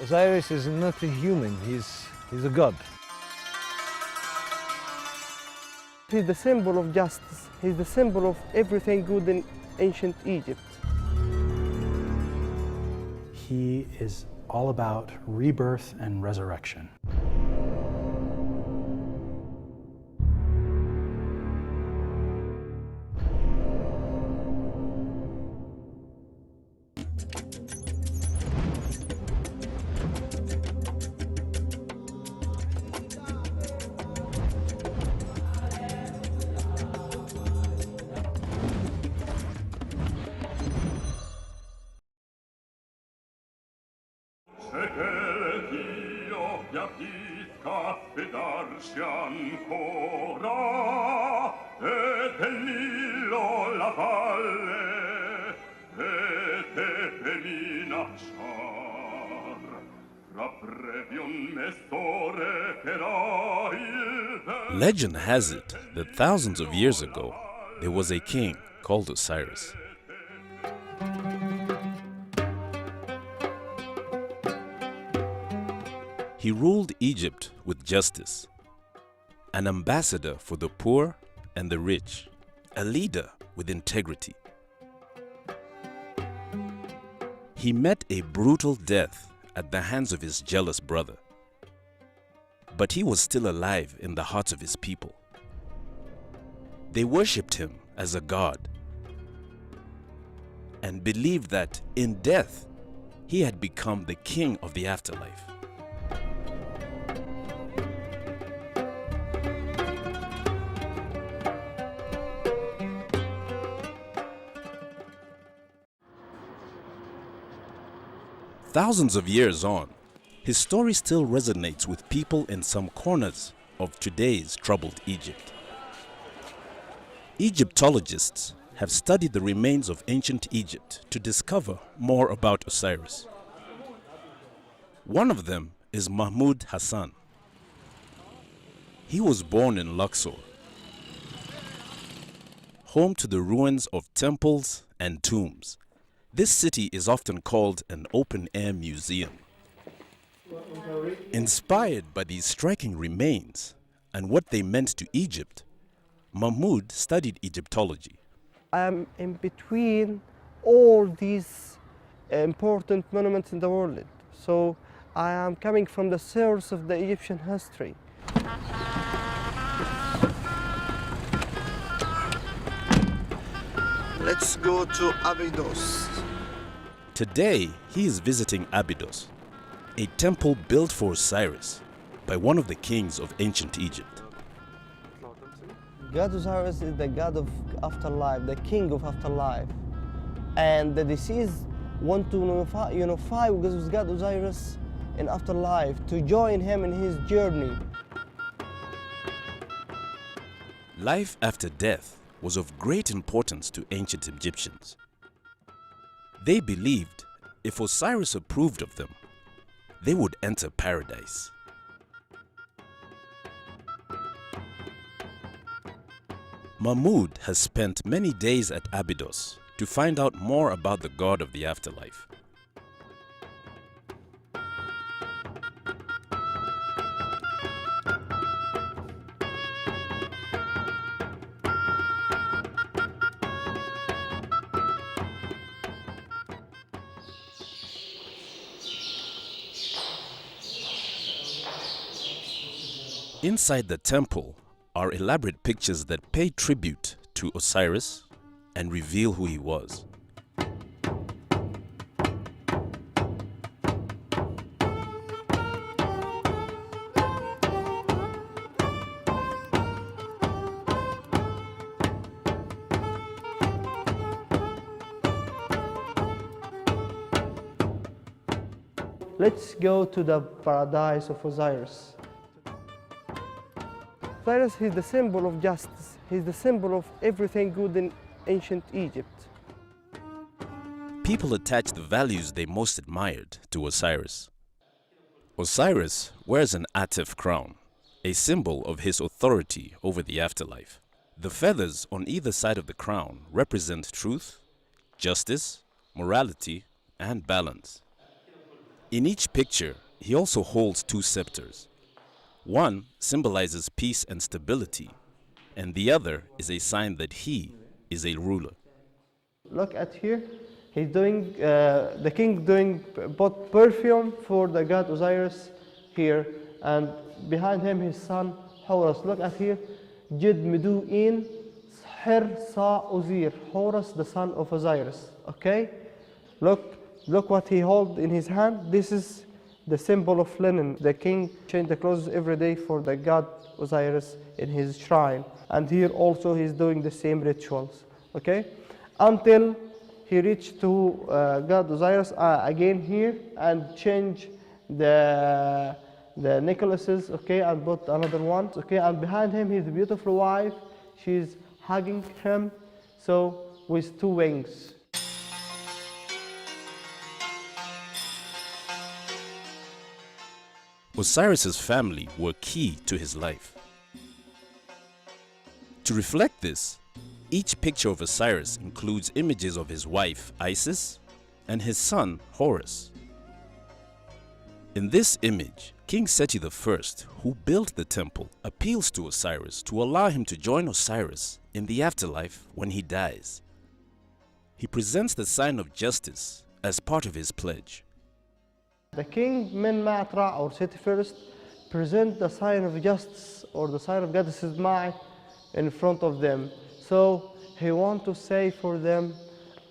Osiris is not a human, he's a god. He's the symbol of justice. He's the symbol of everything good in ancient Egypt. He is all about rebirth and resurrection. Legend has it that thousands of years ago, there was a king called Osiris. He ruled Egypt with justice, an ambassador for the poor and the rich, a leader with integrity. He met a brutal death at the hands of his jealous brother, but he was still alive in the hearts of his people. They worshipped him as a god and believed that in death he had become the king of the afterlife. Thousands of years on, his story still resonates with people in some corners of today's troubled Egypt. Egyptologists have studied the remains of ancient Egypt to discover more about Osiris. One of them is Mahmud Hassan. He was born in Luxor, home to the ruins of temples and tombs. This city is often called an open-air museum. Inspired by these striking remains and what they meant to Egypt, Mahmud studied Egyptology. I am in between all these important monuments in the world. So I am coming from the source of the Egyptian history. Let's go to Abydos. Today, he is visiting Abydos, a temple built for Osiris by one of the kings of ancient Egypt. God Osiris is the god of afterlife, the king of afterlife. And the deceased want to unify with God Osiris in afterlife, to join him in his journey. Life after death was of great importance to ancient Egyptians. They believed if Osiris approved of them, they would enter paradise. Mahmud has spent many days at Abydos to find out more about the god of the afterlife. Inside the temple are elaborate pictures that pay tribute to Osiris and reveal who he was. Let's go to the paradise of Osiris. Osiris is the symbol of justice. He's the symbol of everything good in ancient Egypt. People attach the values they most admired to Osiris. Osiris wears an Atef crown, a symbol of his authority over the afterlife. The feathers on either side of the crown represent truth, justice, morality, and balance. In each picture, he also holds two scepters. One symbolizes peace and stability, and the other is a sign that he is a ruler. Look at here. He's doing, the king doing bought perfume for the god Osiris here, and behind him his son Horus. Look at here. Jid Medu'in Her Sa Ozir. Horus, the son of Osiris. Okay? Look what he holds in his hand. This is the symbol of linen. The king changed the clothes every day for the god Osiris in his shrine. And here also he's doing the same rituals. Okay? Until he reached to god Osiris again here and change the necklaces, okay, and put another one, okay, and behind him his beautiful wife, she's hugging him, so with two wings. Osiris's family were key to his life. To reflect this, each picture of Osiris includes images of his wife, Isis, and his son, Horus. In this image, King Seti I, who built the temple, appeals to Osiris to allow him to join Osiris in the afterlife when he dies. He presents the sign of justice as part of his pledge. The king Min Ma'atra, or Seti I, present the sign of justice or the sign of goddess Ma'i in front of them. So he wants to say for them,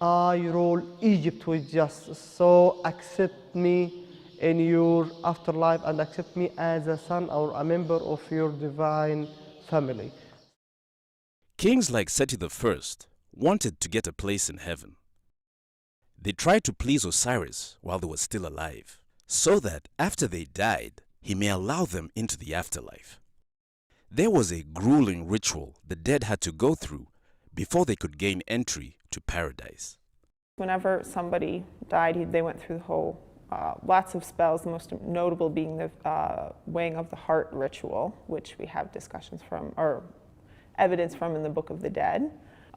I rule Egypt with justice, so accept me in your afterlife and accept me as a son or a member of your divine family. Kings like Seti I wanted to get a place in heaven. They tried to please Osiris while they were still alive, so that after they died, he may allow them into the afterlife. There was a grueling ritual the dead had to go through before they could gain entry to paradise. Whenever somebody died, they went through the whole lots of spells, the most notable being the weighing of the heart ritual, which we have discussions from, or evidence from in the Book of the Dead.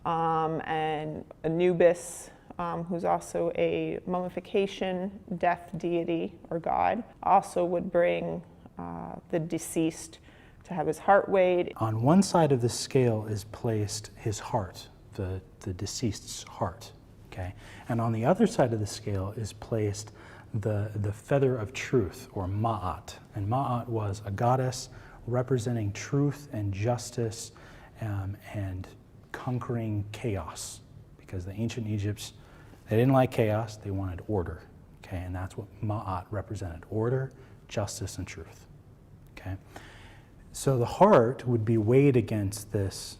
And Anubis, who's also a mummification death deity or god, also would bring the deceased to have his heart weighed. On one side of the scale is placed his heart, the deceased's heart, okay? And on the other side of the scale is placed the feather of truth, or Ma'at. And Ma'at was a goddess representing truth and justice and conquering chaos. Because the ancient Egyptians, they didn't like chaos, they wanted order. Okay, and that's what Ma'at represented: order, justice, and truth. Okay, so the heart would be weighed against this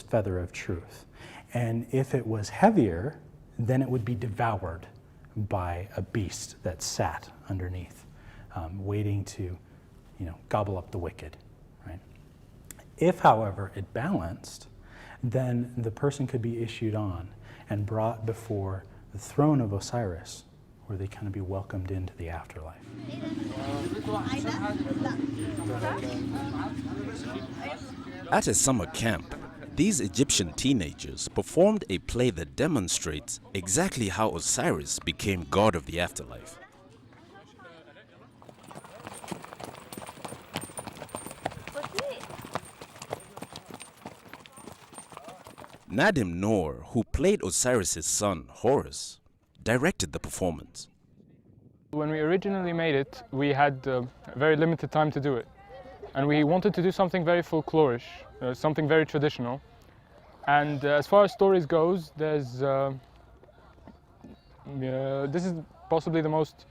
feather of truth. And if it was heavier, then it would be devoured by a beast that sat underneath, waiting to, gobble up the wicked, right? If, however, it balanced, then the person could be issued on and brought before the throne of Osiris, where they kind of be welcomed into the afterlife. At a summer camp, these Egyptian teenagers performed a play that demonstrates exactly how Osiris became god of the afterlife. Nadim Noor, who played Osiris' son, Horus, directed the performance. When we originally made it, we had very limited time to do it. And we wanted to do something very folklorish, something very traditional. And as far as stories goes, there's this is possibly the most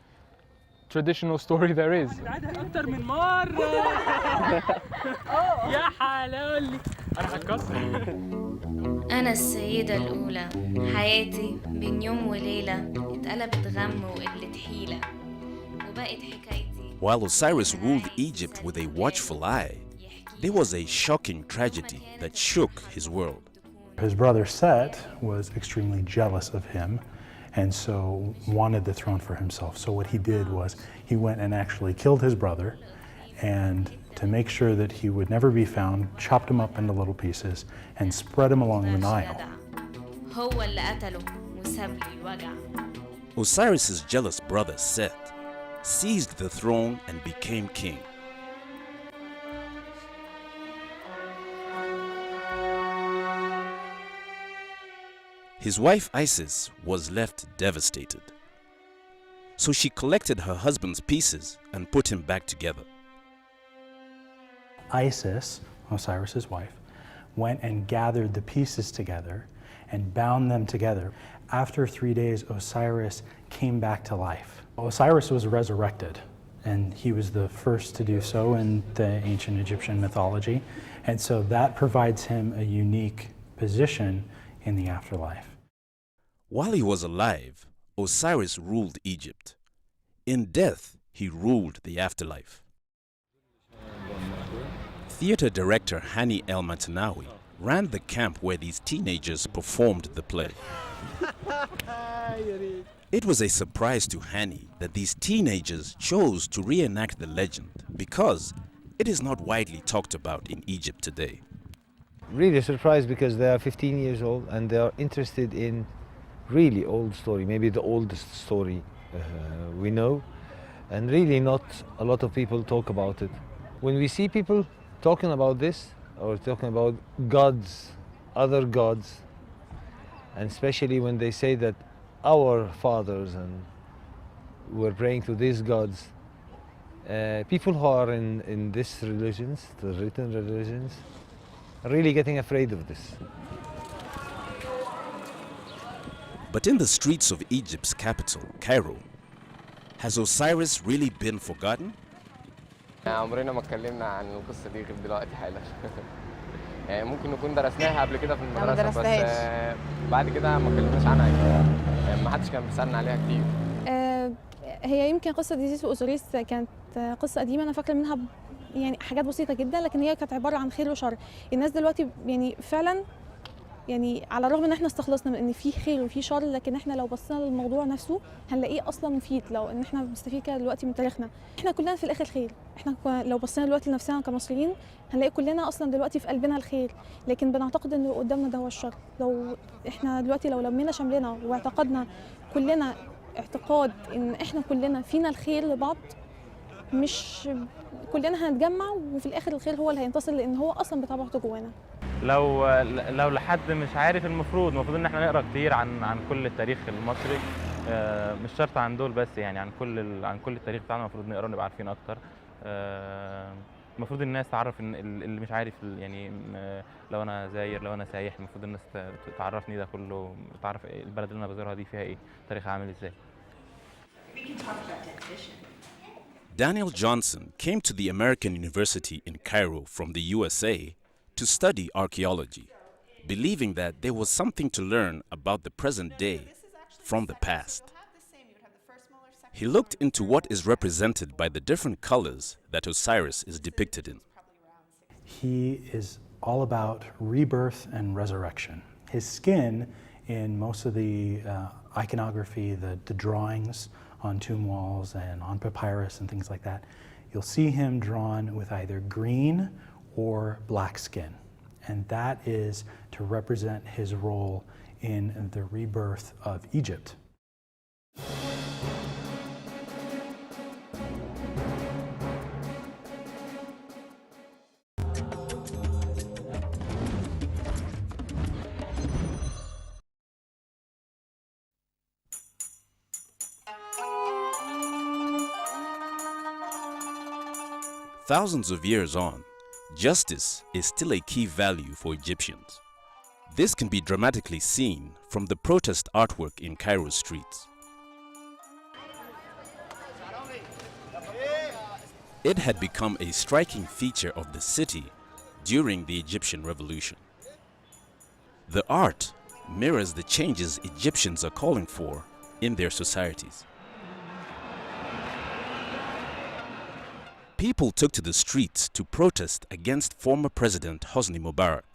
traditional story there is. أنا السيدة الأولى، حياتي بين يوم وليلة اتقلبت غم وقلة حيلة وبقت حكايتي. While Osiris ruled Egypt with a watchful eye, there was a shocking tragedy that shook his world. His brother Set was extremely jealous of him and so wanted the throne for himself. So what he did was he went and actually killed his brother, and to make sure that he would never be found, chopped him up into little pieces and spread him along the Nile. Osiris's jealous brother Set seized the throne and became king. His wife Isis was left devastated. So she collected her husband's pieces and put him back together. Isis, Osiris's wife, went and gathered the pieces together and bound them together. After 3 days, Osiris came back to life. Osiris was resurrected, and he was the first to do so in the ancient Egyptian mythology. And so that provides him a unique position in the afterlife. While he was alive, Osiris ruled Egypt. In death, he ruled the afterlife. Theater director Hani El-Matanawi ran the camp where these teenagers performed the play. It was a surprise to Hani that these teenagers chose to reenact the legend because it is not widely talked about in Egypt today. Really surprised because they are 15 years old and they are interested in really old story, maybe the oldest story we know, and really not a lot of people talk about it. When we see people talking about this or talking about gods, other gods, and especially when they say that our fathers and were praying to these gods, people who are in these religions, the written religions, are really getting afraid of this. But in the streets of Egypt's capital, Cairo, has Osiris really been forgotten? عمرنا ما اتكلمنا عن القصة دي غير دلوقتي حالا. يعني ممكن نكون درسناها قبل كده في المدرسة بس بعد كده ما اتكلمناش عنها يعني ما حدش كان بيسألنا عليها كتير. هي يمكن قصة إيزيس وأوزوريس كانت قصة قديمة أنا فاكرة منها يعني حاجات بسيطة جدا، لكن هي كانت عبارة عن خير وشر. الناس دلوقتي يعني فعلا يعني على الرغم ان احنا استخلصنا من ان في خير وفي شر، لكن احنا لو بصينا للموضوع نفسه هنلاقيه اصلا مفيد. لو ان احنا بنستفيد كده دلوقتي من تاريخنا، احنا كلنا في الاخر خير. احنا لو بصينا دلوقتي لنفسنا كمصريين هنلاقي كلنا اصلا دلوقتي في قلبنا الخير، لكن بنعتقد ان اللي قدامنا ده هو الشر. لو احنا دلوقتي لو لمينا شملنا واعتقدنا كلنا اعتقاد ان احنا كلنا فينا الخير لبعض، مش كلنا هنتجمع وفي الاخر الخير هو اللي هينتصر، لان هو اصلا بطبيعته جوانا. لو لحد مش عارف، المفروض ان احنا نقرا كتير عن كل التاريخ المصري، مش شرط عن دول بس، يعني عن كل التاريخ بتاعنا المفروض نقرا ونبقى عارفين اكتر. المفروض الناس تعرف ان اللي مش عارف، يعني لو انا زاير، لو انا سايح، المفروض الناس تعرفني ده كله، تعرف البلد اللي انا بزورها دي فيها ايه، تاريخها عامل ازاي. Daniel Johnson came to the American University in Cairo from the USA to study archaeology, believing that there was something to learn about the present day from the past. He looked into what is represented by the different colors that Osiris is depicted in. He is all about rebirth and resurrection. His skin, in most of the iconography, the drawings on tomb walls and on papyrus and things like that, you'll see him drawn with either green or black skin. And that is to represent his role in the rebirth of Egypt. Thousands of years on, justice is still a key value for Egyptians. This can be dramatically seen from the protest artwork in Cairo's streets. It had become a striking feature of the city during the Egyptian Revolution. The art mirrors the changes Egyptians are calling for in their societies. People took to the streets to protest against former President Hosni Mubarak.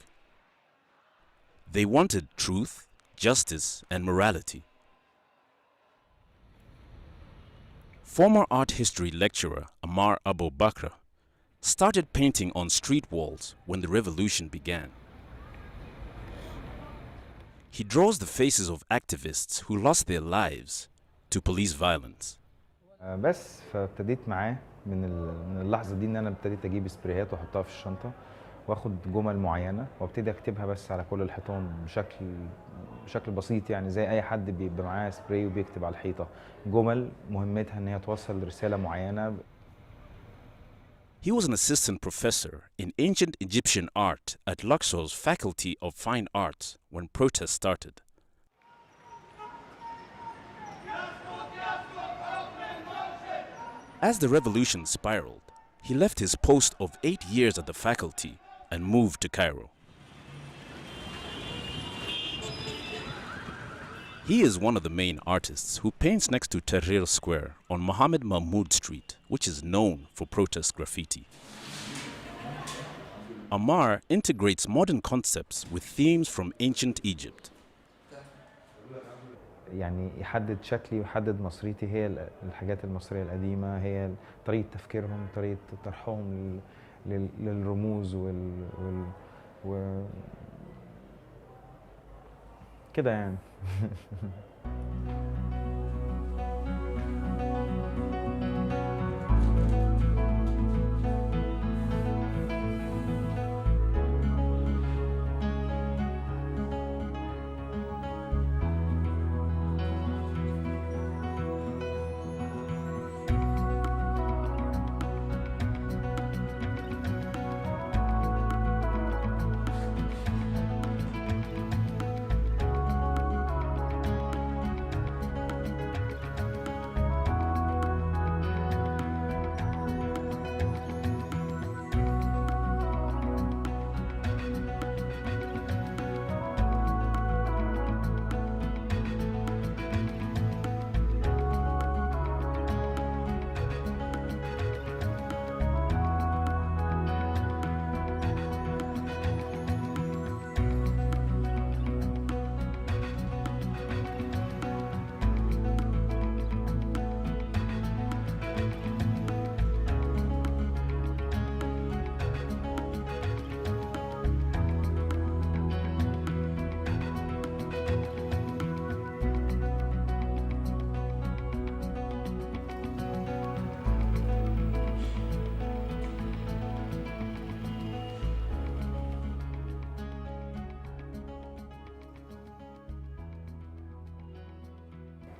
They wanted truth, justice, and morality. Former art history lecturer Amar Abu Bakr started painting on street walls when the revolution began. He draws the faces of activists who lost their lives to police violence. بس فابتديت معاه من اللحظه دي ان انا ابتديت اجيب سبريهات واحطها في الشنطه واخد جمل معينه وابتدي اكتبها بس على كل الحيطان بشكل بسيط، يعني زي اي حد بيبقى معاه سبراي وبيكتب على الحيطه جمل مهمتها ان هي توصل رساله معينه. He was an assistant professor in ancient Egyptian art at Luxor's Faculty of Fine Arts when protests started. As the revolution spiraled, he left his post of 8 years at the faculty and moved to Cairo. He is one of the main artists who paints next to Tahrir Square on Mohammed Mahmoud Street, which is known for protest graffiti. Ammar integrates modern concepts with themes from ancient Egypt. يعني يحدد شكلي ويحدد مصريتي هي الحاجات المصرية القديمة، هي طريقة تفكيرهم، طريقة طرحهم للرموز كده يعني.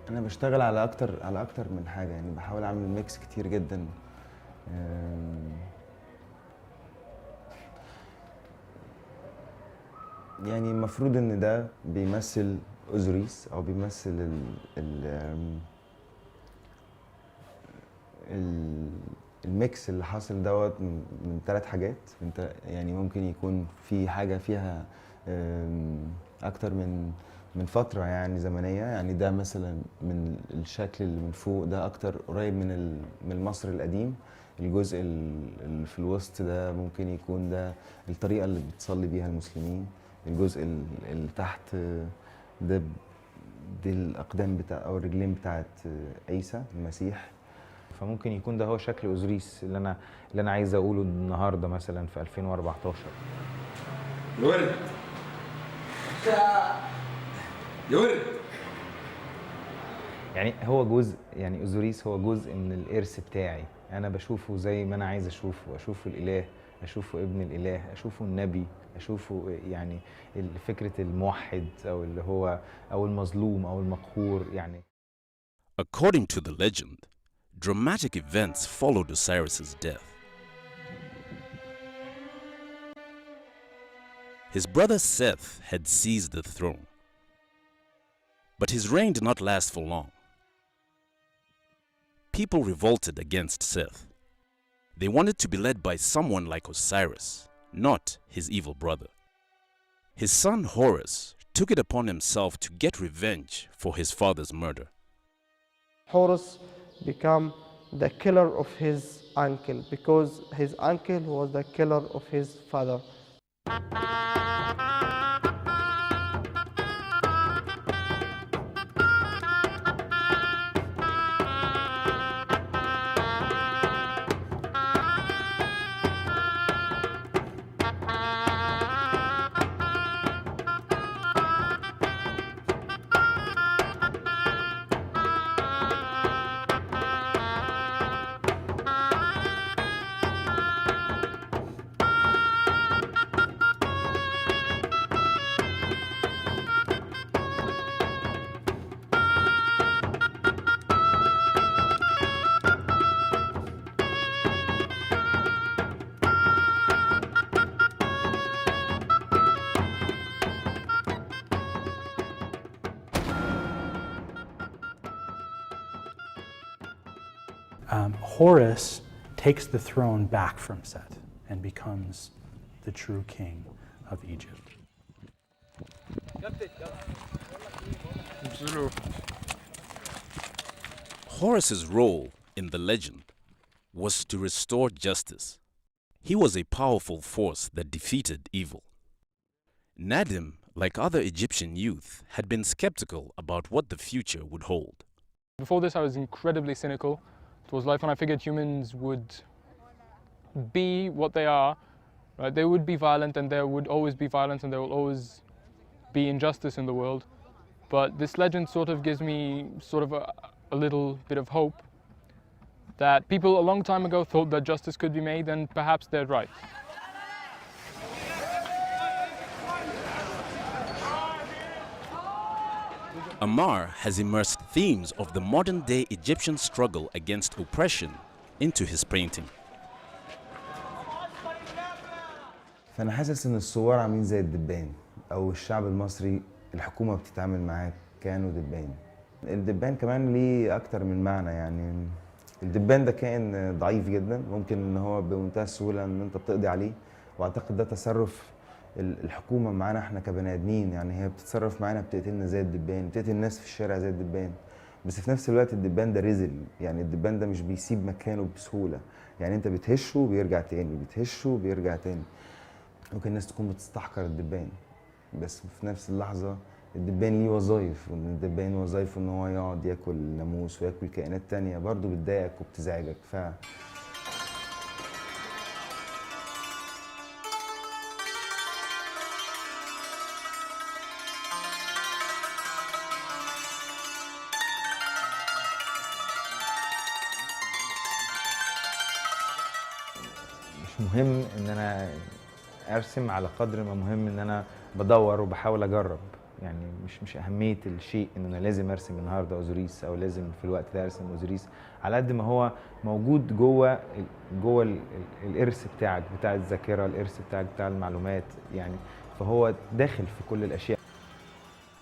انا بشتغل على اكتر من حاجه، يعني بحاول اعمل ميكس كتير جدا. يعني المفروض ان ده بيمثل اوزوريس او بيمثل الميكس اللي حاصل دوت من 3 حاجات. انت يعني ممكن يكون في حاجه فيها اكتر من فتره يعني زمنيه، يعني ده مثلا من الشكل اللي من فوق ده اكتر قريب من المصري القديم. الجزء اللي في الوسط ده ممكن يكون ده الطريقه اللي بتصلي بيها المسلمين. الجزء اللي تحت ده دي الاقدام او الرجلين بتاعت عيسى المسيح. فممكن يكون ده هو شكل اوزوريس اللي انا عايز اقوله النهارده مثلا في 2014. الورد يا ورد. يعني هو جزء، يعني اوزوريس هو جزء من الارث بتاعي، انا بشوفه زي ما انا عايز اشوفه الاله، اشوفه ابن الاله، اشوفه النبي، اشوفه يعني فكره الموحد او اللي هو او المظلوم او المقهور يعني. According to the legend, dramatic events followed Osiris's death. His brother Seth had seized the throne, but his reign did not last for long. People revolted against Seth. They wanted to be led by someone like Osiris, not his evil brother. His son Horus took it upon himself to get revenge for his father's murder. Horus became the killer of his uncle because his uncle was the killer of his father. Horus takes the throne back from Set and becomes the true king of Egypt. Horus's role in the legend was to restore justice. He was a powerful force that defeated evil. Nadim, like other Egyptian youth, had been skeptical about what the future would hold. Before this, I was incredibly cynical towards life, and I figured humans would be what they are. Right? They would be violent, and there would always be violence, and there will always be injustice in the world. But this legend sort of gives me sort of a little bit of hope that people a long time ago thought that justice could be made, and perhaps they're right. Ammar has immersed themes of the modern-day Egyptian struggle against oppression into his painting. فأنا حاسس إن الثوار عاملين زي الدبان أو الشعب المصري الحكومة بتتعامل معاه كأنه دبان. الدبان كمان ليه أكتر من معنى يعني الدبان ده كائن ضعيف جدا ممكن إن هو بمنتهى السهولة إن أنت بتقضي عليه وأعتقد ده تصرف الحكومة معانا احنا كبني آدمين يعني هي بتتصرف معانا بتقتلنا زي الدبان بتقتل الناس في الشارع زي الدبان بس في نفس الوقت الدبان ده رزل يعني الدبان ده مش بيسيب مكانه بسهولة يعني أنت بتهشه وبيرجع تاني بتهشه وبيرجع تاني ممكن الناس تكون بتستحقر الدبان بس في نفس اللحظة الدبان ليه وظايف وان الدبان وظايفه ان هو يقعد ياكل ناموس وياكل كائنات تانية برضه بتضايقك وبتزعجك مش مهم ان انا ارسم على قدر ما مهم ان انا بدور وبحاول اجرب يعني مش اهميه الشيء ان انا لازم ارسم النهارده اوزوريس او لازم في الوقت ده ارسم اوزوريس على قد ما هو موجود جوه الارث بتاعك بتاع الذاكره الارث بتاعك بتاع المعلومات يعني فهو داخل في كل الاشياء.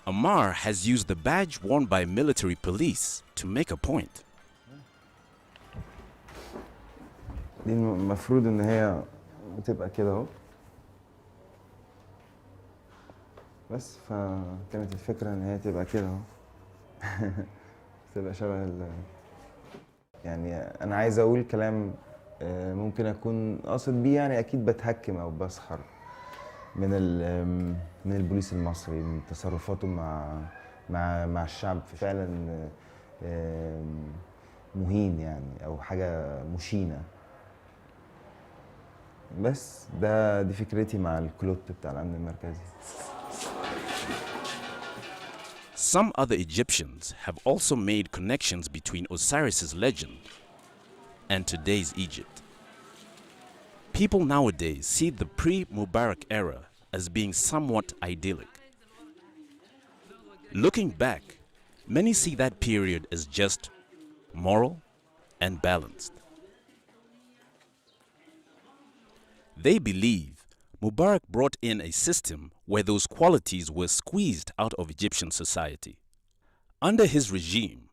Ammar has used the badge worn by military police to make a point. دي المفروض ان هي بتبقى كده اهو بس فكانت الفكره ان هي تبقى كده اهو تبقى شبه يعني انا عايز اقول كلام ممكن اكون قاصد بيه يعني اكيد بتهكم او بسخر من البوليس المصري من تصرفاته مع الشعب فعلا مهين يعني او حاجه مشينه بس دي فكرتي مع الكلوت بتاع الامن المركزي. Some other Egyptians have also made connections between Osiris's legend and today's Egypt. People nowadays see the pre-Mubarak era as being somewhat idyllic. Looking back, many see that period as just moral and balanced. They believe Mubarak brought in a system where those qualities were squeezed out of Egyptian society. Under his regime,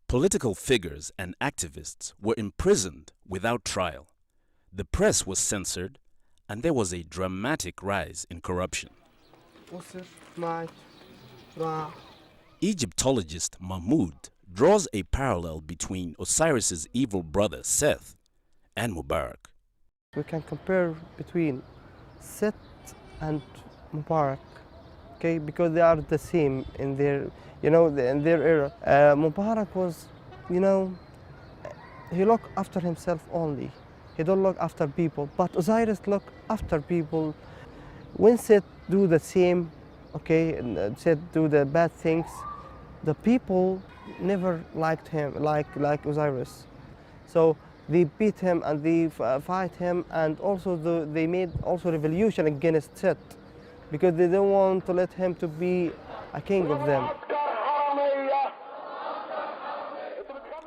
political figures and activists were imprisoned without trial. The press was censored, and there was a dramatic rise in corruption. Egyptologist Mahmoud draws a parallel between Osiris's evil brother Seth and Mubarak. We can compare between Set and Mubarak, okay, because they are the same in their, in their era. Mubarak was, he looked after himself only. He don't look after people, but Osiris look after people. When Set do the same, okay, and Set do the bad things, the people never liked him like Osiris. So they beat him and they fight him, and also they made also revolution against Set because they don't want to let him to be a king of them.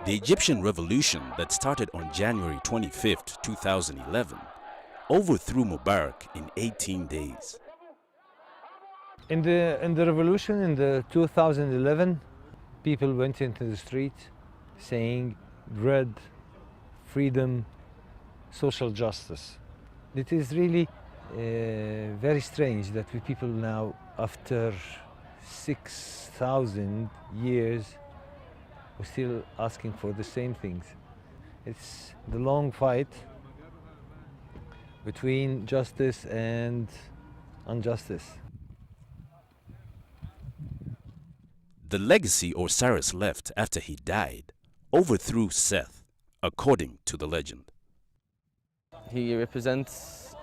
The Egyptian revolution that started on January 25th, 2011, overthrew Mubarak in 18 days. In the revolution in the 2011, people went into the street saying, "Red freedom, social justice. It is really very strange that we people now, after 6,000 years, we're still asking for the same things. It's the long fight between justice and injustice. The legacy Osiris left after he died overthrew Seth, according to the legend. He represents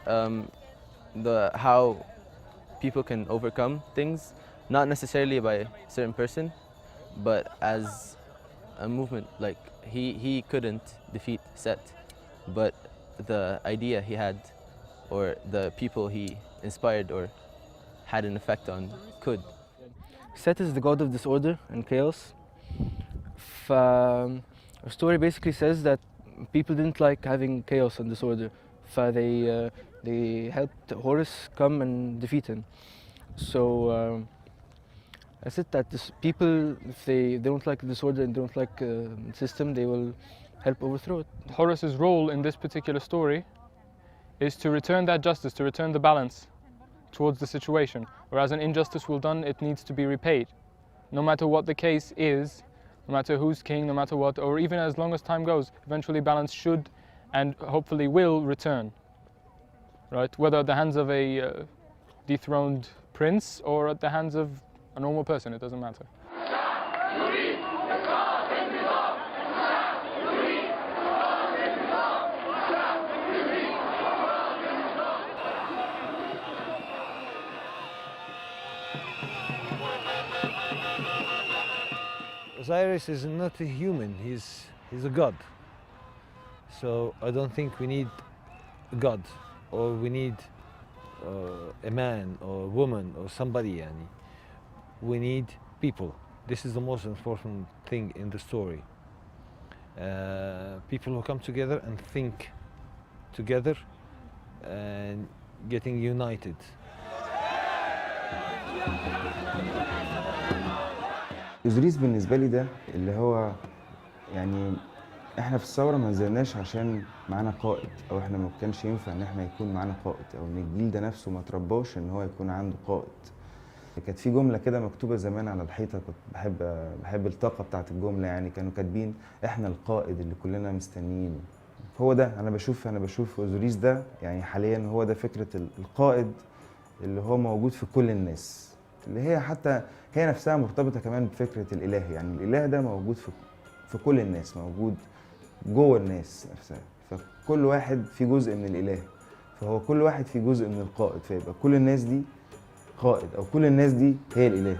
how people can overcome things, not necessarily by a certain person, but as a movement. Like he couldn't defeat Seth, but the idea he had, or the people he inspired or had an effect on, could. Seth is the god of disorder and chaos. Our story basically says that people didn't like having chaos and disorder. They helped Horus come and defeat him. So I said that people, if they don't like the disorder and don't like the system, they will help overthrow it. Horus's role in this particular story is to return that justice, to return the balance towards the situation. Whereas an injustice will done, it needs to be repaid. No matter what the case is, no matter who's king, no matter what, or even as long as time goes, eventually balance should and hopefully will return. Right? Whether at the hands of a dethroned prince or at the hands of a normal person, it doesn't matter. Osiris is not a human, he's a god. So I don't think we need a god, or we need a man or a woman or somebody. Yani. We need people. This is the most important thing in the story. People who come together and think together and getting united. أوزيريس بالنسبة لي ده اللي هو يعني احنا في الثورة ما نزلناش عشان معانا قائد، او احنا ما كانش ينفع ان احنا يكون معانا قائد، او ان الجيل ده نفسه ما ترباش ان هو يكون عنده قائد. كانت في جملة كده مكتوبة زمان على الحيطة، كنت بحب الطاقة بتاعت الجملة، يعني كانوا كاتبين احنا القائد اللي كلنا مستنيينه. هو ده انا بشوف أوزيريس ده يعني حاليا هو ده فكرة القائد اللي هو موجود في كل الناس، اللي هي حتى هي نفسها مرتبطة كمان بفكرة الإله. يعني الإله ده موجود في كل الناس، موجود جوه الناس نفسها، فكل واحد في جزء من الإله، فهو كل واحد في جزء من القائد، فيبقى كل الناس دي قائد، أو كل الناس دي هي الإله.